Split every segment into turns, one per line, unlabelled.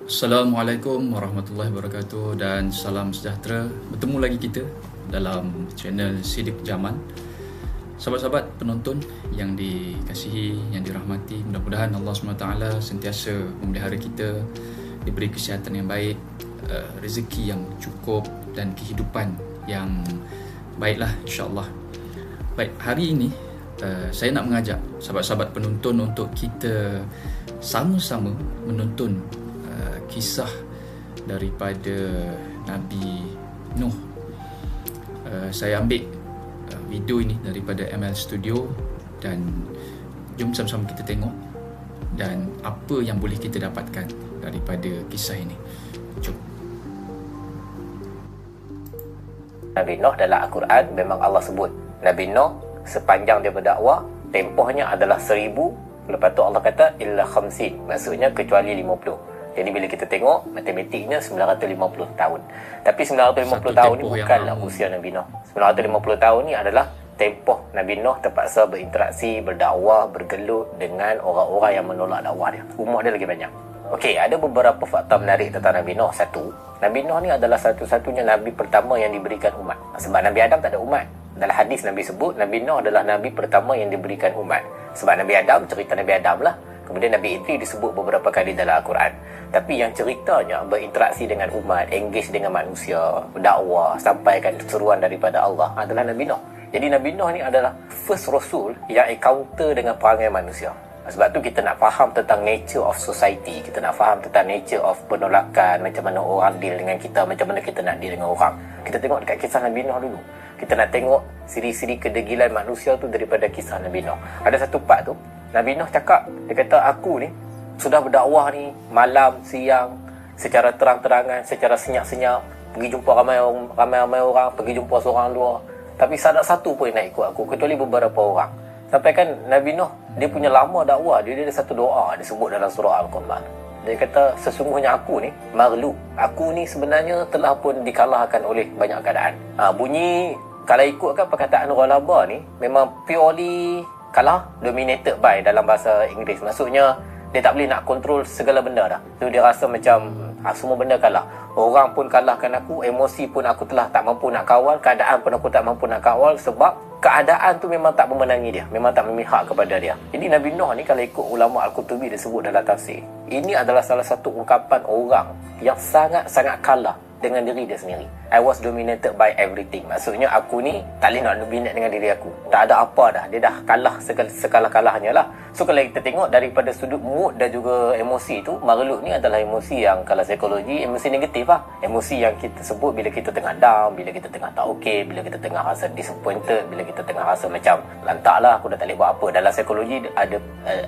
Assalamualaikum warahmatullahi wabarakatuh dan salam sejahtera. Bertemu lagi kita dalam channel Sidik Zaman. Sahabat-sahabat penonton yang dikasihi, yang dirahmati, mudah-mudahan Allah SWT sentiasa memelihara kita, diberi kesihatan yang baik, rezeki yang cukup dan kehidupan yang baiklah, insyaAllah. Baik, hari ini saya nak mengajak sahabat-sahabat penonton untuk kita sama-sama menonton kisah daripada Nabi Nuh. Saya ambil video ini daripada ML Studio dan jom sama-sama kita tengok dan apa yang boleh kita dapatkan daripada kisah ini. Jom.
Nabi Nuh dalam Al-Quran memang Allah sebut Nabi Nuh sepanjang dia berdakwah tempohnya adalah 1000. Lepas tu Allah kata illa khamsin, maksudnya kecuali 50. Jadi bila kita tengok matematiknya 950 tahun. Tapi 950 tahun ni bukanlah usia Nabi Nuh. 950 tahun ni adalah tempoh Nabi Nuh terpaksa berinteraksi, berdakwah, bergelut dengan orang-orang yang menolak dakwah dia. Umur dia lagi banyak. Okey, ada beberapa fakta menarik tentang Nabi Nuh. Satu, Nabi Nuh ni adalah satu-satunya Nabi pertama yang diberikan umat. Sebab Nabi Adam tak ada umat. Dalam hadis Nabi sebut Nabi Nuh adalah Nabi pertama yang diberikan umat. Sebab Nabi Adam, cerita Nabi Adam lah. Kemudian Nabi Idris disebut beberapa kali dalam Al-Quran. Tapi yang ceritanya berinteraksi dengan umat, engage dengan manusia, berdakwah, sampaikan seruan daripada Allah adalah Nabi Nuh. Jadi Nabi Nuh ni adalah first Rasul yang encounter dengan perangai manusia. Sebab tu kita nak faham tentang nature of society. Kita nak faham tentang nature of penolakan, macam mana orang deal dengan kita, macam mana kita nak deal dengan orang. Kita tengok dekat kisah Nabi Nuh dulu. Kita nak tengok siri-siri kedegilan manusia tu daripada kisah Nabi Nuh. Ada satu part tu Nabi Nuh cakap, dia kata aku ni sudah berdakwah ni malam, siang, secara terang-terangan, secara senyap-senyap, pergi jumpa ramai orang, pergi jumpa seorang dua. Tapi tak ada satu pun yang nak ikut aku, kecuali beberapa orang. Sampai kan Nabi Nuh, dia punya lama dakwah, dia ada satu doa disebut dalam surah Al-Quran. Dia kata, sesungguhnya aku ni maghlub. Aku ni sebenarnya telah pun dikalahkan oleh banyak keadaan. Bunyi, kalau ikutkan perkataan ghalaba ni, memang purely kalah, dominated by dalam bahasa Inggeris. Maksudnya dia tak boleh nak kontrol segala benda dah. So dia rasa macam semua benda kalah. Orang pun kalahkan aku, emosi pun aku telah tak mampu nak kawal, keadaan pun aku tak mampu nak kawal, sebab keadaan tu memang tak memenangi dia, memang tak memihak kepada dia. Jadi Nabi Nuh ni kalau ikut ulama Al-Qutubi disebut dalam tafsir, ini adalah salah satu ungkapan orang yang sangat-sangat kalah dengan diri dia sendiri. I was dominated by everything. Maksudnya aku ni tak boleh nak dominate dengan diri aku. Tak ada apa dah. Dia dah kalah sekalah-kalahnya lah. So kalau kita tengok daripada sudut mood dan juga emosi tu, maghlub ni adalah emosi yang kalau psikologi, emosi negatif lah. Emosi yang kita sebut bila kita tengah down, bila kita tengah tak okay, bila kita tengah rasa disappointed, bila kita tengah rasa macam lantak lah, aku dah tak boleh buat apa. Dalam psikologi ada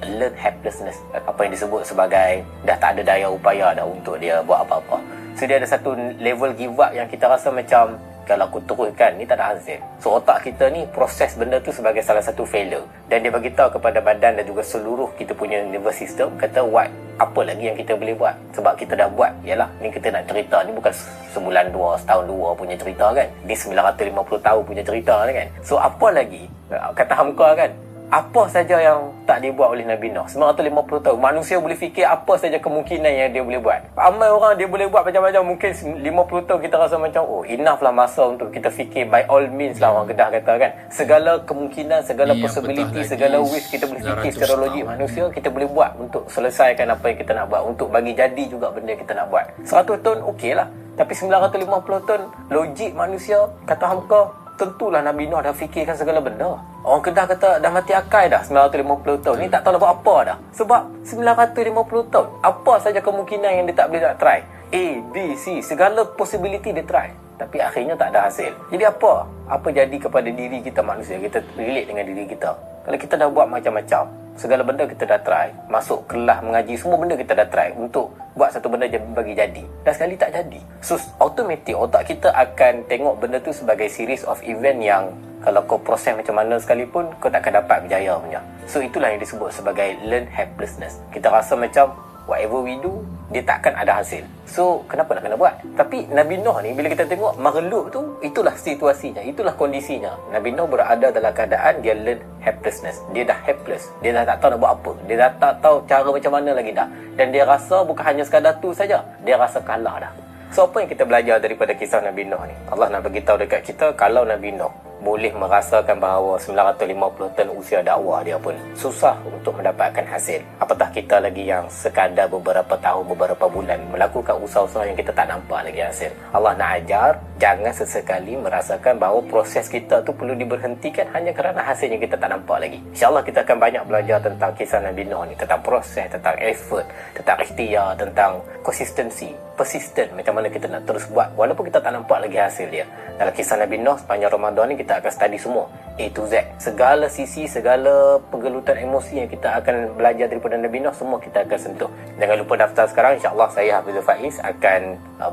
learned helplessness, apa yang disebut sebagai dah tak ada daya upaya dah untuk dia buat apa-apa. So dia ada satu level give up yang kita rasa macam kalau aku teruskan ni tak ada hasil. So otak kita ni proses benda tu sebagai salah satu failure. Dan dia beritahu kepada badan dan juga seluruh kita punya nervous system, kata what, apa lagi yang kita boleh buat. Sebab kita dah buat, yalah ni kita nak cerita ni bukan sebulan dua, setahun dua punya cerita kan. Ni 950 tahun punya cerita kan. So apa lagi, kata Hamka kan, apa saja yang tak dibuat oleh Nabi Nuh 950 tahun. Manusia boleh fikir apa saja kemungkinan yang dia boleh buat. Ramai orang dia boleh buat macam-macam. Mungkin 50 tahun kita rasa macam enough lah masa untuk kita fikir. By all means lah orang Kedah kata kan. Segala kemungkinan, segala possibility, segala wish kita boleh fikir secara logik manusia kita boleh buat untuk selesaikan apa yang kita nak buat, untuk bagi jadi juga benda yang kita nak buat. 100 tahun okey lah. Tapi 950 tahun logik manusia, kata Hamka, tentulah Nabi Nuh dah fikirkan segala benda. Orang Kedah kata dah mati akal dah 950 tahun. Ni tak tahu nak buat apa dah. Sebab 950 tahun, apa saja kemungkinan yang dia tak boleh nak try. A, B, C, segala possibility dia try. Tapi akhirnya tak ada hasil. Jadi apa? Apa jadi kepada diri kita manusia? Kita relate dengan diri kita. Kalau kita dah buat macam-macam, segala benda kita dah try, masuk kelas mengaji, semua benda kita dah try untuk buat satu benda bagi jadi, dan sekali tak jadi. So automatik otak kita akan tengok benda tu sebagai series of event yang kalau kau proses macam mana sekalipun, kau tak akan dapat berjaya punya. So itulah yang disebut sebagai learned helplessness. Kita rasa macam whatever we do, dia takkan ada hasil. So kenapa nak kena buat? Tapi Nabi Nuh ni, bila kita tengok makhluk tu, itulah situasinya, itulah kondisinya. Nabi Nuh berada dalam keadaan dia learn helplessness. Dia dah helpless, dia dah tak tahu nak buat apa, dia dah tak tahu cara macam mana lagi dah. Dan dia rasa bukan hanya sekadar tu saja, dia rasa kalah dah. So apa yang kita belajar daripada kisah Nabi Nuh ni? Allah nak beritahu dekat kita, kalau Nabi Nuh boleh merasakan bahawa 950 tahun usia dakwah dia pun susah untuk mendapatkan hasil, apatah kita lagi yang sekadar beberapa tahun, beberapa bulan melakukan usaha-usaha yang kita tak nampak lagi hasil. Allah nak ajar, jangan sesekali merasakan bahawa proses kita tu perlu diberhentikan hanya kerana hasil yang kita tak nampak lagi. InsyaAllah kita akan banyak belajar tentang kisah Nabi Nuh ni, tentang proses, tentang effort, tentang ikhtiar, tentang konsistensi, persisten, macam mana kita nak terus buat walaupun kita tak nampak lagi hasil dia. Dalam kisah Nabi Nuh sepanjang Ramadan ni kita akan study semua A to Z, segala sisi, segala pergelutan emosi yang kita akan belajar daripada Nabi Nuh, semua kita akan sentuh. Jangan lupa daftar sekarang. InsyaAllah saya Hafizul Faiz akan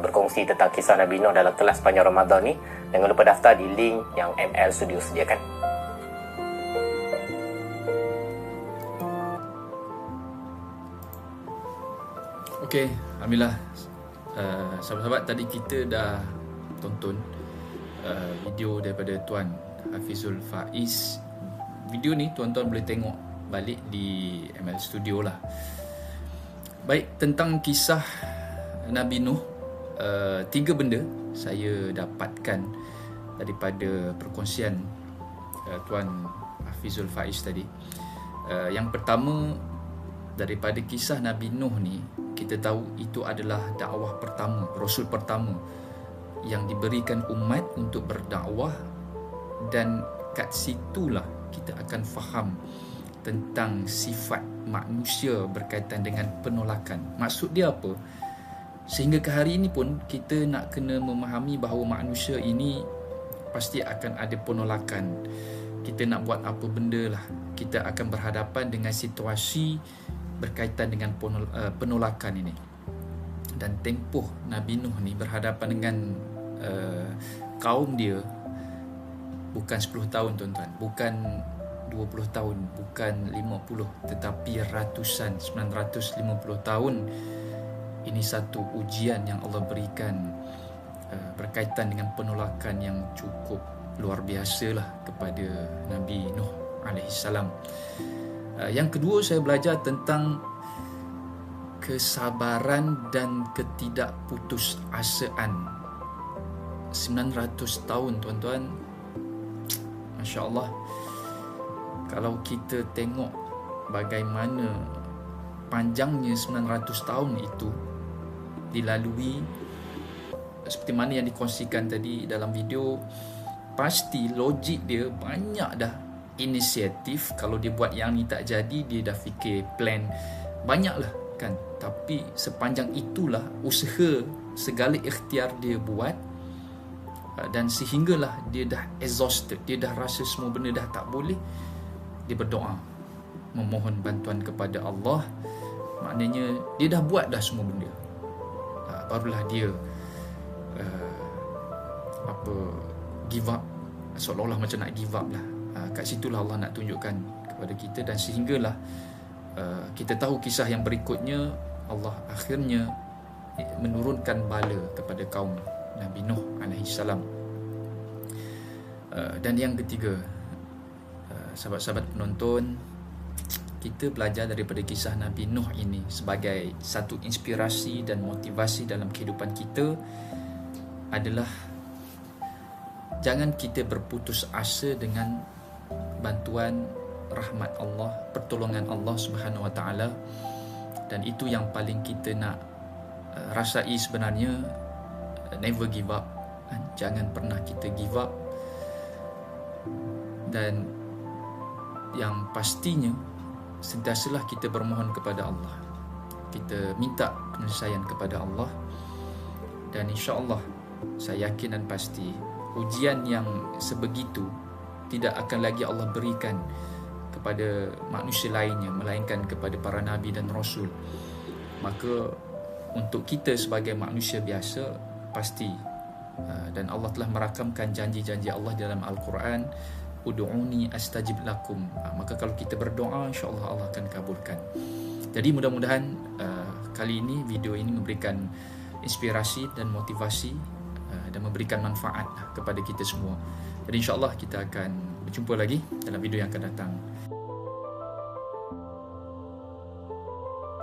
berkongsi tentang kisah Nabi Nuh dalam kelas sepanjang Ramadan ni. Jangan lupa daftar di link yang ML Studio sediakan.
Okey, alhamdulillah. Sahabat-sahabat, tadi kita dah tonton video daripada Tuan Hafizul Faiz. Video ni tuan-tuan boleh tengok balik di ML Studio lah. Baik, tentang kisah Nabi Nuh, 3 benda saya dapatkan daripada perkongsian Tuan Hafizul Faiz tadi. Yang pertama, daripada kisah Nabi Nuh ni, kita tahu itu adalah dakwah pertama, Rasul pertama yang diberikan umat untuk berdakwah, dan kat situlah kita akan faham tentang sifat manusia berkaitan dengan penolakan. Maksud dia apa? Sehingga ke hari ini pun kita nak kena memahami bahawa manusia ini pasti akan ada penolakan. Kita nak buat apa benda lah, kita akan berhadapan dengan situasi berkaitan dengan penolakan ini. Dan tempoh Nabi Nuh ni berhadapan dengan kaum dia bukan 10 tahun tuan-tuan, bukan 20 tahun, bukan 50, tetapi ratusan, 950 tahun. Ini satu ujian yang Allah berikan berkaitan dengan penolakan yang cukup luar biasa lah kepada Nabi Nuh alaihissalam. Yang kedua, saya belajar tentang kesabaran dan ketidakputusasaan. 900 tahun tuan-tuan, Masya Allah. Kalau kita tengok bagaimana panjangnya 900 tahun itu dilalui, seperti mana yang dikongsikan tadi dalam video, pasti logik dia banyak dah. Inisiatif, kalau dia buat yang ni tak jadi, dia dah fikir plan banyak lah kan. Tapi sepanjang itulah usaha, segala ikhtiar dia buat, dan sehinggalah dia dah exhausted, dia dah rasa semua benda dah tak boleh, dia berdoa memohon bantuan kepada Allah. Maknanya dia dah buat dah semua benda, barulah dia give up, seolah-olah macam nak give up lah. Kat situlah Allah nak tunjukkan kepada kita, dan sehinggalah kita tahu kisah yang berikutnya, Allah akhirnya menurunkan bala kepada kaum Nabi Nuh alaihissalam. Dan yang ketiga, sahabat-sahabat penonton, kita belajar daripada kisah Nabi Nuh ini sebagai satu inspirasi dan motivasi dalam kehidupan kita adalah jangan kita berputus asa dengan bantuan rahmat Allah, pertolongan Allah Subhanahu Wa Taala. Dan itu yang paling kita nak rasai sebenarnya. Never give up, jangan pernah kita give up. Dan yang pastinya, sentiasalah kita bermohon kepada Allah, kita minta penyelesaian kepada Allah. Dan insya-Allah, saya yakin dan pasti ujian yang sebegitu tidak akan lagi Allah berikan kepada manusia lainnya, melainkan kepada para Nabi dan Rasul. Maka untuk kita sebagai manusia biasa, pasti, dan Allah telah merakamkan janji-janji Allah dalam Al-Quran, Ud'uni astajib lakum. Maka kalau kita berdoa, insya-Allah Allah akan kabulkan. Jadi mudah-mudahan kali ini video ini memberikan inspirasi dan motivasi dan memberikan manfaat kepada kita semua. Jadi insya-Allah kita akan berjumpa lagi dalam video yang akan datang.